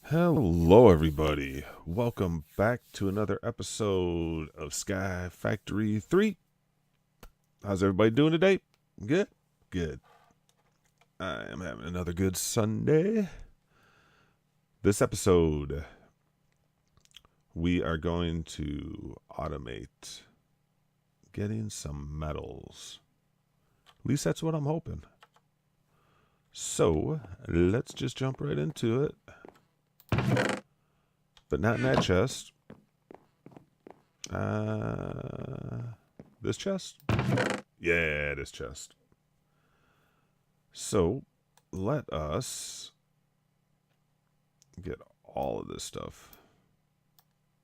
Hello, everybody. Welcome back to another episode of Skyfactory 3. How's everybody doing today? Good? Good. I am having another good Sunday. This episode, we are going to automate getting some metals. At least that's what I'm hoping. So, let's just jump right into it. But not in that chest. This chest? Yeah, this chest. So, let us get all of this stuff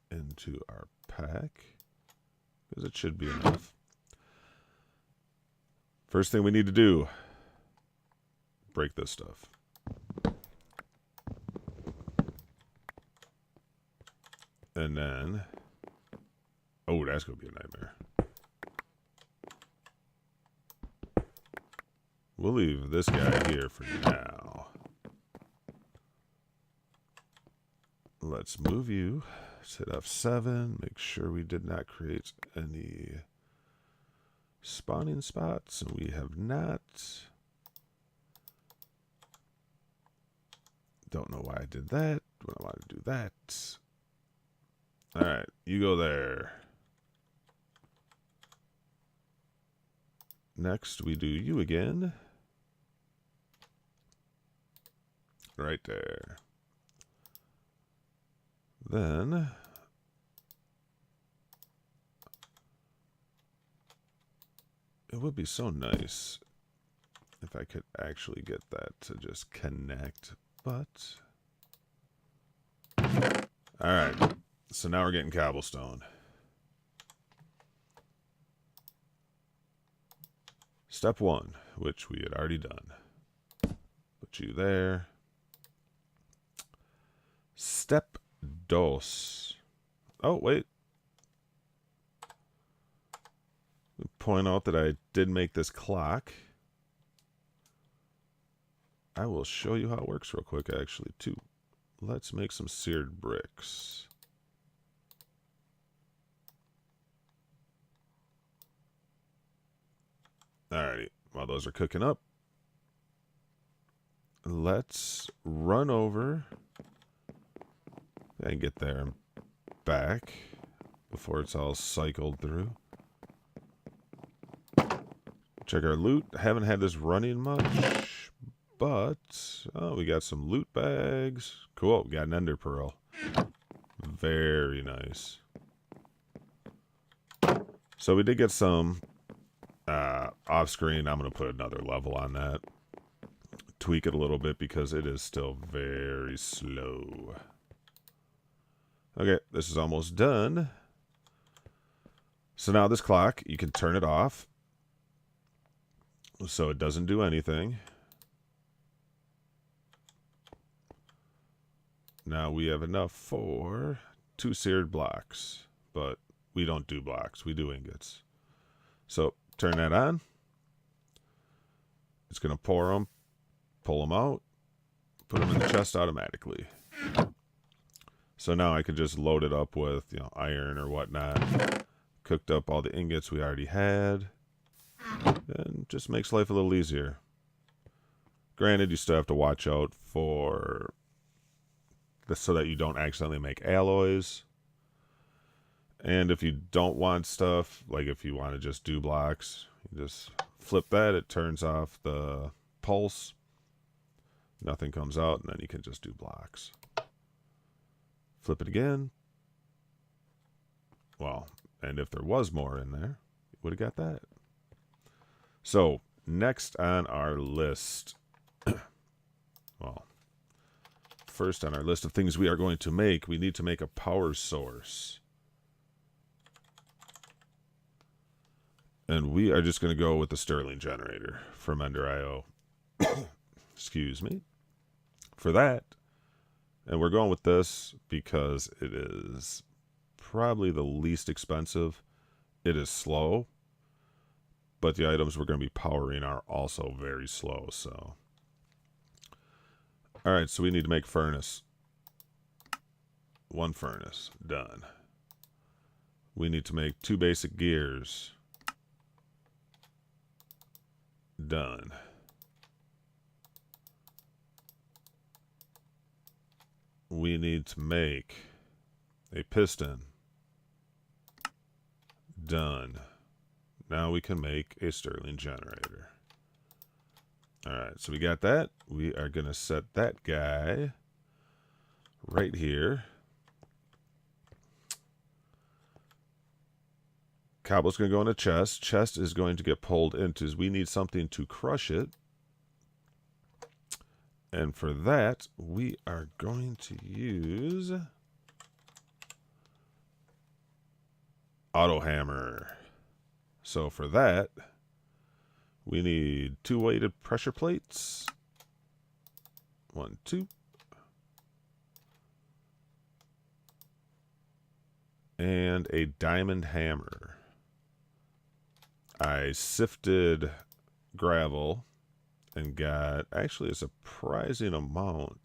into our pack, because it should be enough. First thing we need to do, break this stuff. And then, oh, that's going to be a nightmare. We'll leave this guy here for now. Let's move you. Let's hit F7. Make sure we did not create any spawning spots. And we have not. Don't know why I did that. When I want to do that. Alright, you go there. Next, we do you again. Right there. Then, it would be so nice if I could actually get that to just connect, but... Alright, so now we're getting cobblestone. Step 1, which we had already done. Put you there. Step 2. Oh, wait. Point out that I did make this clock. I will show you how it works real quick, actually, too. Let's make some seared bricks. Alrighty, while those are cooking up, let's run over and get there and back before it's all cycled through. Check our loot. Haven't had this running much, but oh, we got some loot bags. Cool, we got an ender pearl. Very nice. So we did get some off screen. I'm going to put another level on that. Tweak it a little bit because it is still very slow. Okay, this is almost done. So now this clock, you can turn it off so it doesn't do anything. Now we have enough for 2 seared blocks, but we don't do blocks, we do ingots. So turn that on. It's going to pour them, pull them out, put them in the chest automatically. So now I can just load it up with, you know, iron or whatnot. Cooked up all the ingots we already had. And just makes life a little easier. Granted, you still have to watch out for this so that you don't accidentally make alloys. And if you don't want stuff, like if you want to just do blocks, you just flip that, it turns off the pulse. Nothing comes out, and then you can just do blocks. Flip it again. Well, and if there was more in there, you would have got that. So, next on our list, well, first on our list of things we are going to make, we need to make a power source. And we are just going to go with the Stirling generator from Ender.io. Excuse me. For that, and we're going with this because it is probably the least expensive. It is slow, but the items we're going to be powering are also very slow. So, all right, so we need to make furnace. 1 furnace. Done. We need to make 2 basic gears. Done. We need to make a piston. Done. Now we can make a Stirling generator. Alright, so we got that. We are going to set that guy right here. Cobble's going to go in a chest. Chest is going to get pulled into. We need something to crush it. And for that, we are going to use auto hammer. So for that, we need 2 weighted pressure plates. 1, 2. And a diamond hammer. I sifted gravel and got actually a surprising amount.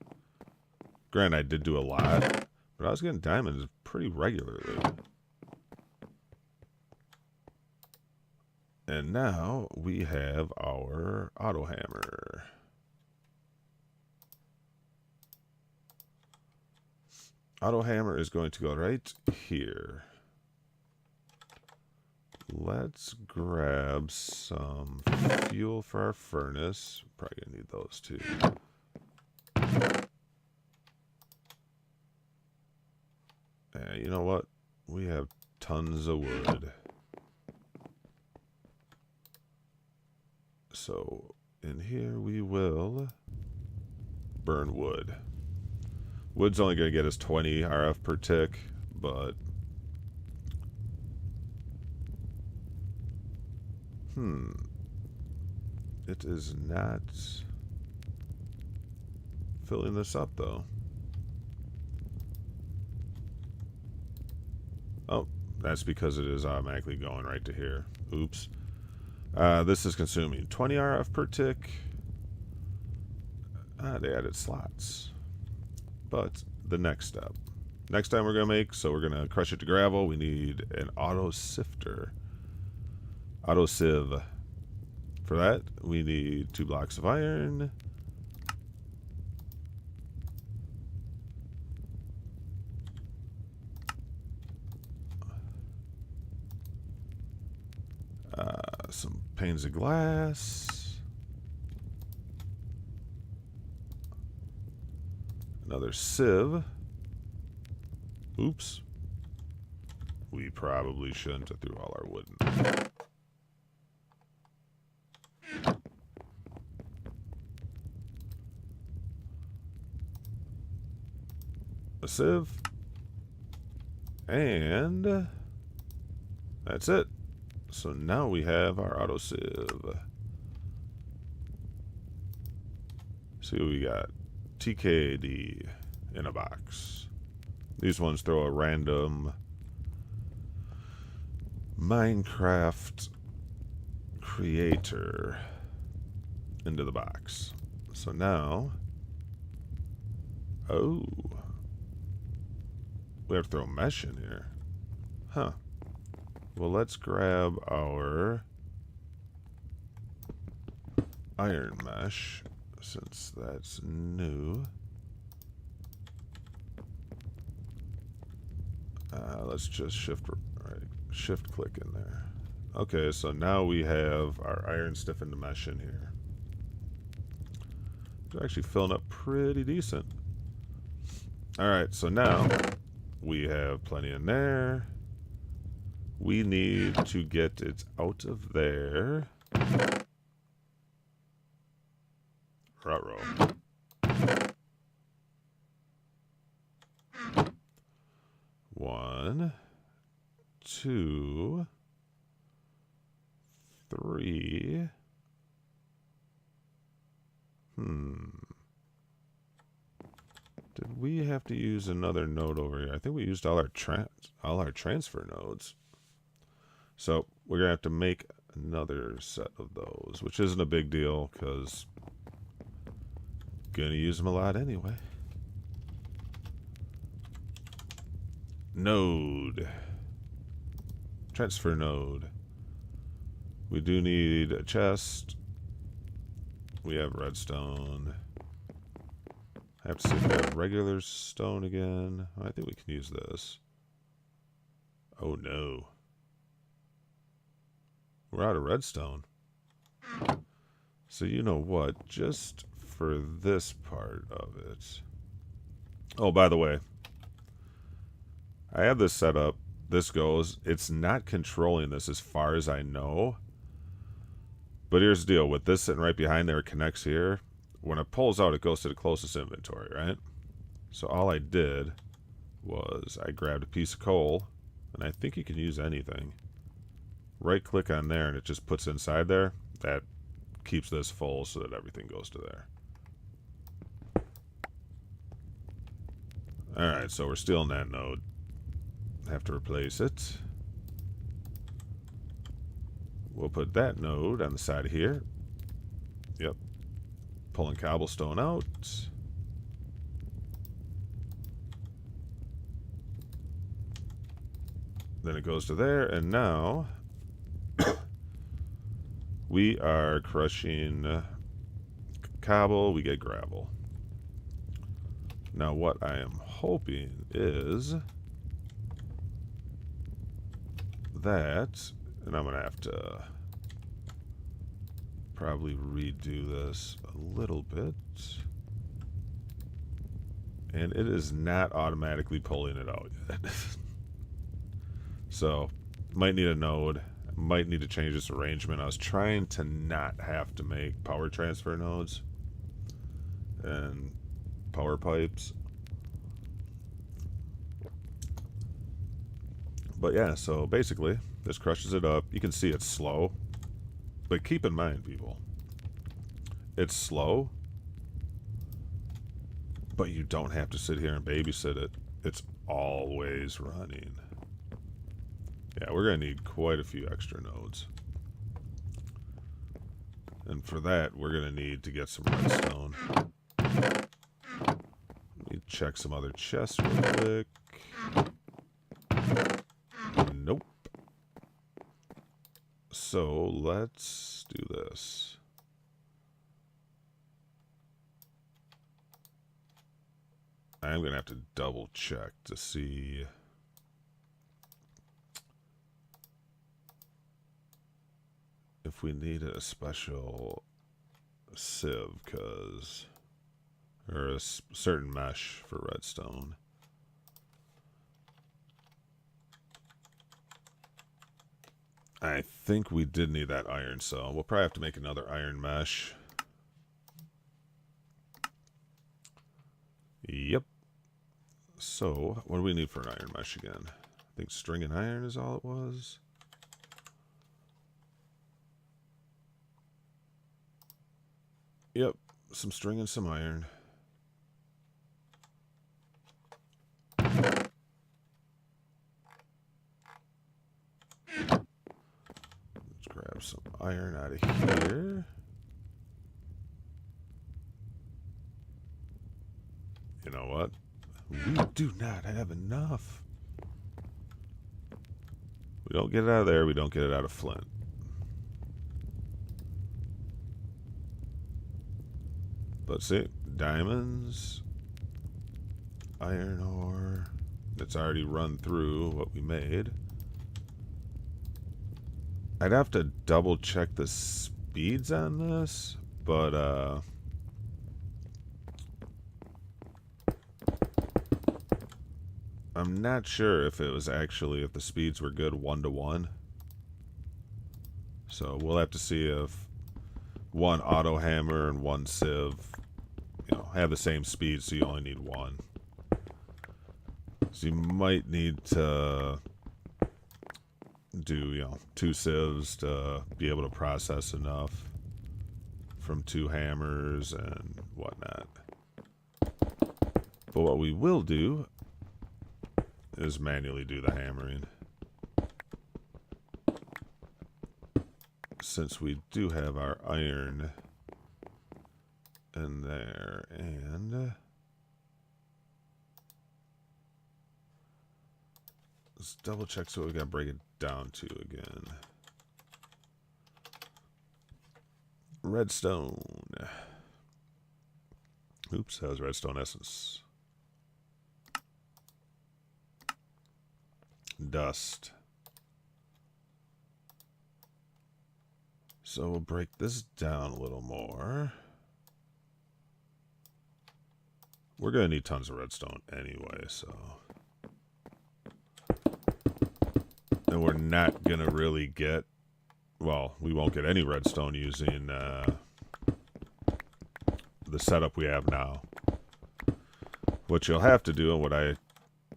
Granted, I did do a lot, but I was getting diamonds pretty regularly. And now we have our auto hammer. Auto hammer is going to go right here. Let's grab some fuel for our furnace. Probably gonna need those too. You know what? We have tons of wood. So in here we will burn wood. Wood's only gonna get us 20 RF per tick, but it is not filling this up though. Oh, that's because it is automatically going right to here. Oops. This is consuming 20 RF per tick. They added slots. But the next step. Next time we're going to make, so we're going to crush it to gravel, we need an auto sifter. Auto sieve. For that, we need 2 blocks of iron. Some panes of glass. Another sieve. Oops. We probably shouldn't have threw all our wood in there. A sieve. And that's it. So now we have our auto sieve. See what we got. TKD in a box. These ones throw a random Minecraft creator into the box. So now, oh, we have to throw mesh in here. Huh. Well, let's grab our iron mesh, since that's new. Let's just shift click in there. Okay, so now we have our iron stiffened mesh in here. It's actually filling up pretty decent. Alright, so now we have plenty in there. We need to get it out of there. Ruh-roh. One, 2, 3. Did we have to use another node over here? I think we used all our transfer nodes. So we're gonna have to make another set of those, which isn't a big deal because gonna use them a lot anyway. Node. Transfer node. We do need a chest. We have redstone. I have to see if we have regular stone again. I think we can use this. Oh no. We're out of redstone. So you know what? Just for this part of it. Oh, by the way. I have this set up. This goes. It's not controlling this as far as I know. But here's the deal. With this sitting right behind there, it connects here. When it pulls out, it goes to the closest inventory, right? So all I did was I grabbed a piece of coal. And I think you can use anything. Right click on there and it just puts inside there. That keeps this full so that everything goes to there. Alright, so we're still in that node. Have to replace it. We'll put that node on the side of here. Yep. Pulling cobblestone out. Then it goes to there, and now we are crushing cobble, we get gravel. Now what I am hoping is that, and I'm going to have to probably redo this a little bit. And it is not automatically pulling it out yet. So, might need a node. Might need to change this arrangement. I was trying to not have to make power transfer nodes and power pipes. But yeah, so basically, this crushes it up. You can see it's slow. But keep in mind, people, it's slow, but you don't have to sit here and babysit it. It's always running. Yeah, we're going to need quite a few extra nodes. And for that, we're going to need to get some redstone. Let me check some other chests real quick. Nope. So, let's do this. I'm going to have to double check to see if we need a special sieve, or a certain mesh for redstone. I think we did need that iron, so we'll probably have to make another iron mesh. Yep. So, what do we need for an iron mesh again? I think string and iron is all it was. Yep, some string and some iron. Let's grab some iron out of here. You know what? We do not have enough. We don't get it out of there, we don't get it out of flint. Let's see, diamonds, iron ore, it's already run through what we made. I'd have to double check the speeds on this, but I'm not sure if it was actually, if the speeds were good 1-to-1. So we'll have to see if one auto hammer and one sieve, you know, have the same speed, so you only need one. So you might need to do, you know, 2 sieves to be able to process enough from 2 hammers and whatnot. But what we will do is manually do the hammering, since we do have our iron in there. And Let's double check so we gotta break it down to again. Redstone. Oops, that was redstone essence. Dust. So we'll break this down a little more. We're going to need tons of redstone anyway, so. And we're not going to really get, well, we won't get any redstone using the setup we have now. What you'll have to do, and what I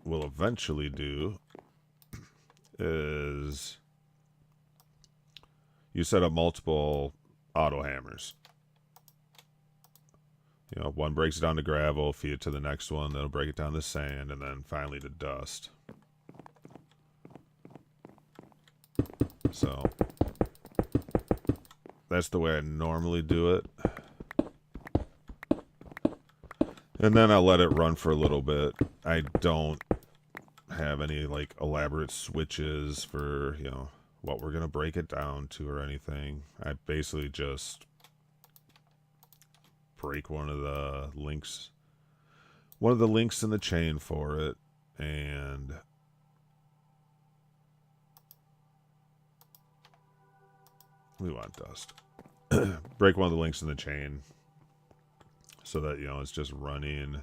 will eventually do, is you set up multiple auto hammers. You know, one breaks it down to gravel, feed it to the next one, that'll break it down to sand, and then finally to dust. So that's the way I normally do it. And then I'll let it run for a little bit. I don't have any like elaborate switches for, you know, what we're gonna break it down to or anything. I basically just break one of the links in the chain for it, and we want dust. Break one of the links in the chain so that, you know, it's just running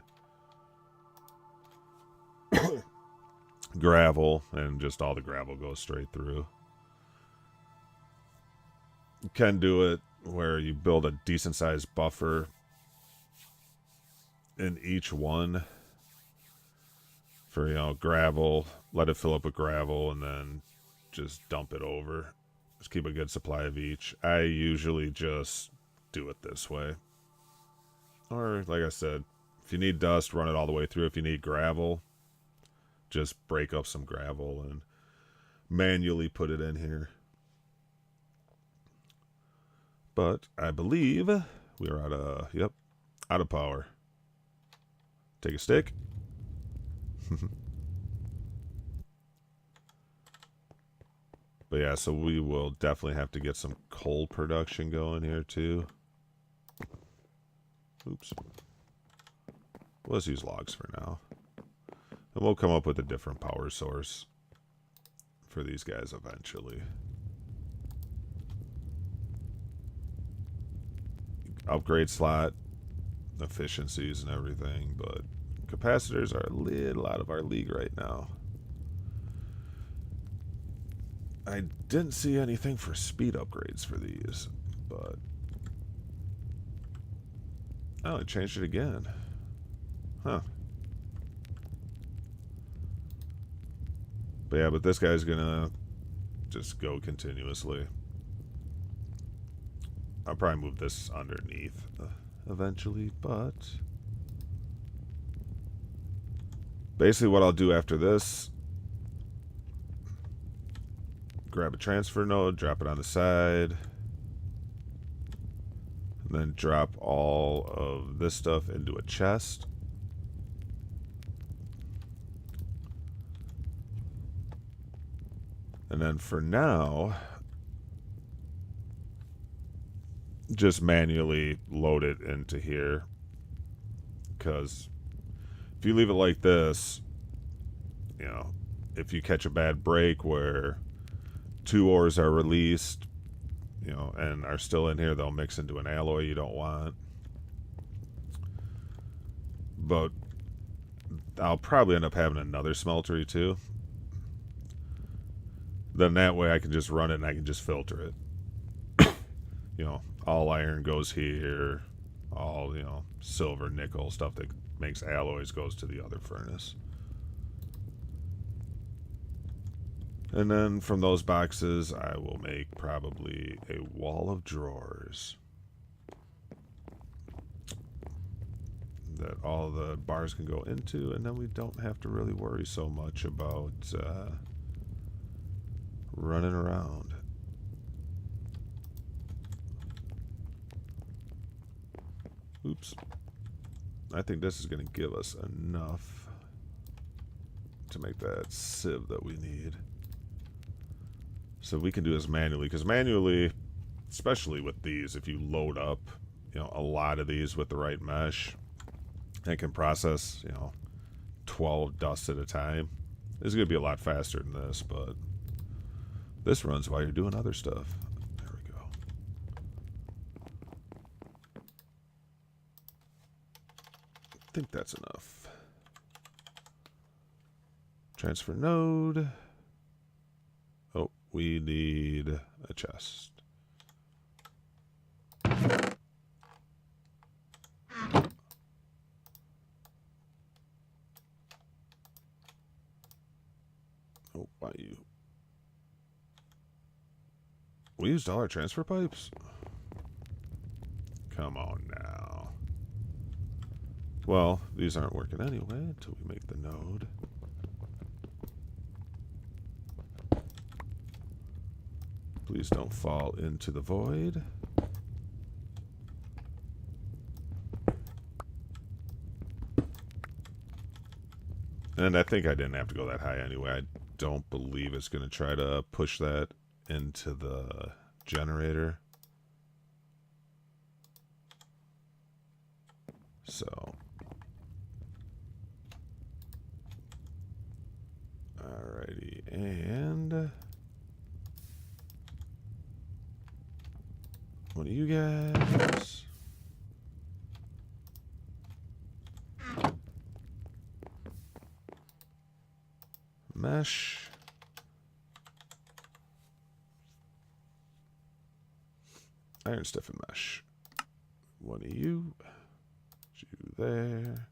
gravel, and just all the gravel goes straight through. You can do it where you build a decent sized buffer in each one for, you know, gravel, let it fill up with gravel, and then just dump it over. Just keep a good supply of each. I usually just do it this way. Or, like I said, if you need dust, run it all the way through. If you need gravel, just break up some gravel and manually put it in here. But I believe we are out of, yep, out of power. Take a stick. But yeah, so we will definitely have to get some coal production going here too. Oops. Let's use logs for now. And we'll come up with a different power source for these guys eventually. Upgrade slot efficiencies and everything, but capacitors are a little out of our league right now. I didn't see anything for speed upgrades for these, but oh, it changed it again. Huh. But yeah, but this guy's gonna just go continuously. I'll probably move this underneath eventually, but basically what I'll do after this, grab a transfer node, drop it on the side, and then drop all of this stuff into a chest. And then for now, just manually load it into here, because if you leave it like this, you know, if you catch a bad break where 2 ores are released, you know, and are still in here, they'll mix into an alloy you don't want. But I'll probably end up having another smeltery too. Then that way I can just run it and I can just filter it. You know, all iron goes here, all, you know, silver, nickel, stuff that makes alloys goes to the other furnace. And then from those boxes, I will make probably a wall of drawers that all the bars can go into, and then we don't have to really worry so much about running around. Oops. I think this is going to give us enough to make that sieve that we need. So we can do this manually, because manually, especially with these, if you load up, you know, a lot of these with the right mesh, and can process, you know, 12 dusts at a time, it's going to be a lot faster than this, but this runs while you're doing other stuff. There we go. I think that's enough. Transfer node. Oh, we need a chest. Oh, why you? We used all our transfer pipes? Come on now. Well, these aren't working anyway until we make the node. Please don't fall into the void. And I think I didn't have to go that high anyway. I don't believe it's going to try to push that into the generator. So, alrighty, and one of you guys. Mesh. Iron stiffen mesh. One of you. You there.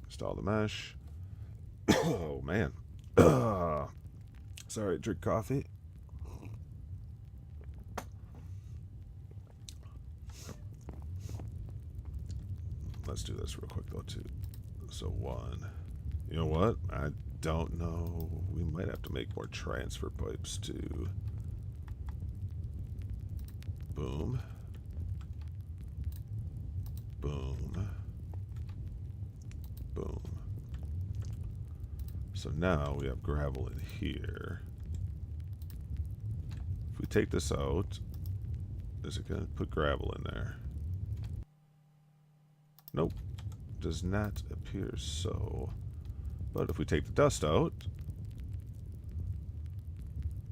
Install the mesh. Oh man. Sorry, drink coffee. Let's do this real quick though too. So one. You know what? I don't know. We might have to make more transfer pipes too. Boom. Boom. Boom. So now we have gravel in here. If we take this out, is it going to put gravel in there? Nope. Does not appear so. But if we take the dust out,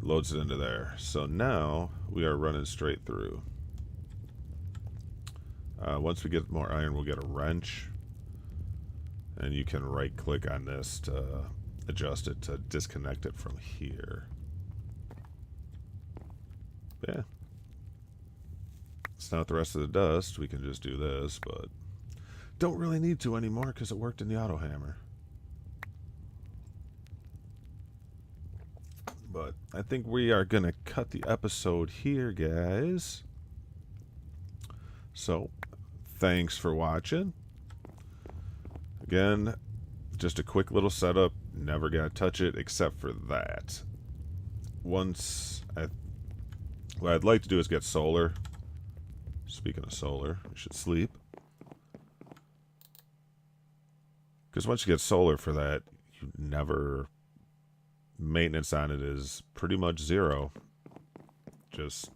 loads it into there. So now we are running straight through. Once we get more iron, we'll get a wrench. And you can right click on this to adjust it to disconnect it from here. Yeah. It's not the rest of the dust. We can just do this, but don't really need to anymore because it worked in the auto hammer. But I think we are going to cut the episode here, guys. So, thanks for watching. Again, just a quick little setup. Never got to touch it except for that. What I'd like to do is get solar. Speaking of solar, we should sleep. Because once you get solar for that, you never... Maintenance on it is pretty much zero. Just...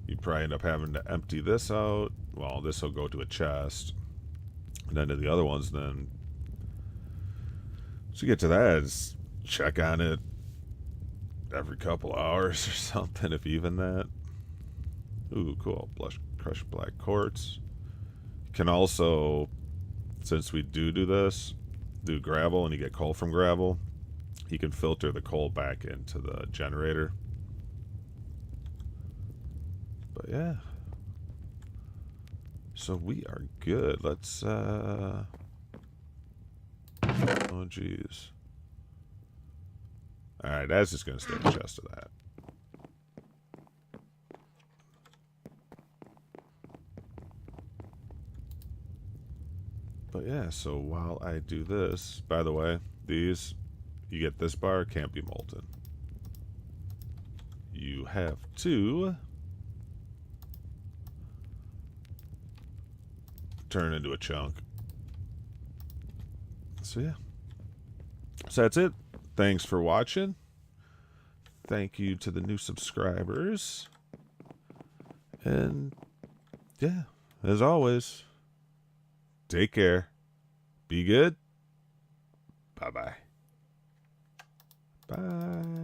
You probably end up having to empty this out. Well, this will go to a chest. And then to the other ones, then... Once you get to that, it's check on it every couple hours or something, if even that. Ooh, cool. Crushed black quartz. Can also... Since we do this, do gravel, and you get coal from gravel, you can filter the coal back into the generator. But yeah. So we are good. Let's, oh, geez. Alright, that's just going to stay in the chest of that. But yeah, so while I do this, by the way, these, you get this bar, can't be molten. you have to turn into a chunk. So yeah. So that's it. Thanks for watching. Thank you to the new subscribers. And yeah, as always, take care. Be good. Bye-bye. Bye.